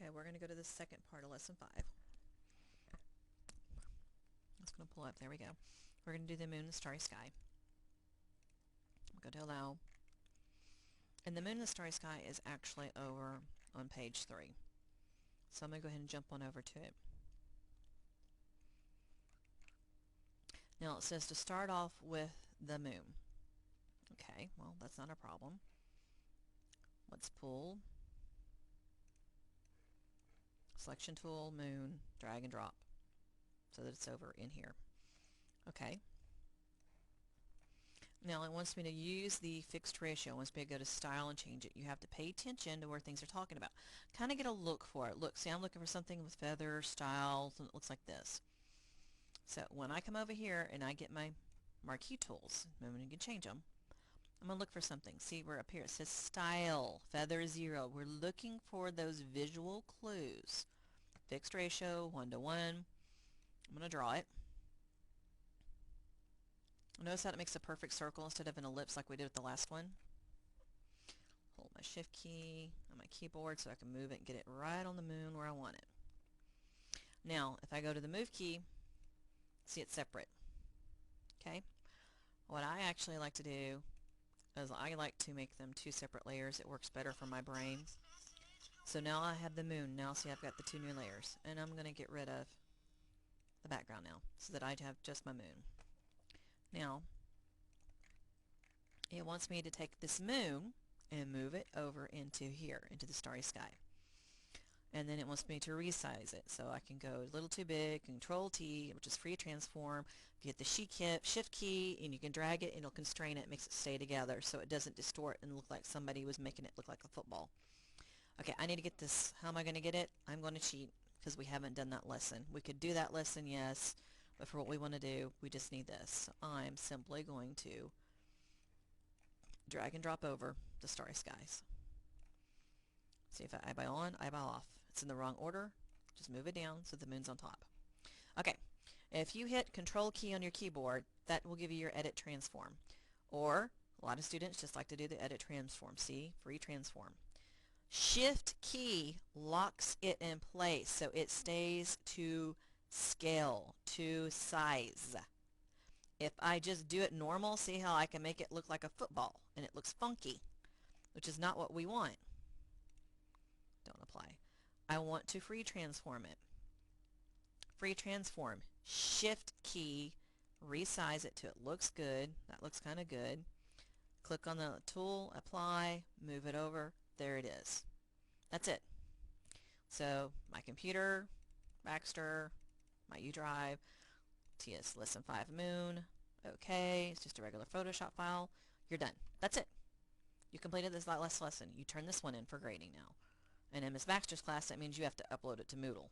Okay, we're going to go to the second part of Lesson 5. It's going to pull up. There we go. We're going to do the moon and the starry sky. We'll go to Allow. And the moon and the starry sky is actually over on page 3. So I'm going to go ahead and jump on over to it. Now it says to start off with the moon. Okay, well, that's not a problem. Let's pull selection tool, moon, drag and drop so that it's over in here. Okay. Now it wants me to use the fixed ratio. It wants me to go to style and change it. You have to pay attention to where things are talking about. Kind of get a look for it. Look, see, I'm looking for something with feather, style, something that looks like this. So when I come over here and I get my marquee tools, and you can change them, I'm going to look for something. See, we're up here. It says style, feather 0. We're looking for those visual clues. Fixed ratio, 1:1. I'm going to draw it. Notice how it makes a perfect circle instead of an ellipse like we did with the last one. Hold my shift key on my keyboard so I can move it and get it right on the moon where I want it. Now, if I go to the move key, see it's separate. Okay? What I actually like to do is I like to make them 2 separate layers. It works better for my brain. So now I have the moon. Now see, I've got the 2 new layers. And I'm going to get rid of the background now so that I have just my moon. Now, it wants me to take this moon and move it over into here, into the starry sky. And then it wants me to resize it. So I can go a little too big, Control T, which is free transform, get the shift key, and you can drag it, and it'll constrain it, makes it stay together so it doesn't distort and look like somebody was making it look like a football. Okay, I need to get this. How am I going to get it? I'm going to cheat because we haven't done that lesson. We could do that lesson, yes, but for what we want to do, we just need this. So I'm simply going to drag and drop over the starry skies. See if I eyeball on, eyeball off. It's in the wrong order. Just move it down so the moon's on top. Okay, if you hit Control key on your keyboard, that will give you your edit transform. Or a lot of students just like to do the edit transform. See, free transform. Shift key locks it in place so it stays to scale, to size. If I just do it normal, see how I can make it look like a football and it looks funky, which is not what we want. Don't apply. I want to free transform it. Free transform. Shift key, resize it till it looks good. That looks kind of good. Click on the tool, apply, move it over. There it is. That's it. So my computer, Baxter, my U drive, TS Lesson 5 Moon. Okay, it's just a regular Photoshop file. You're done. That's it. You completed this last lesson. You turn this one in for grading now. And in Ms. Baxter's class, that means you have to upload it to Moodle.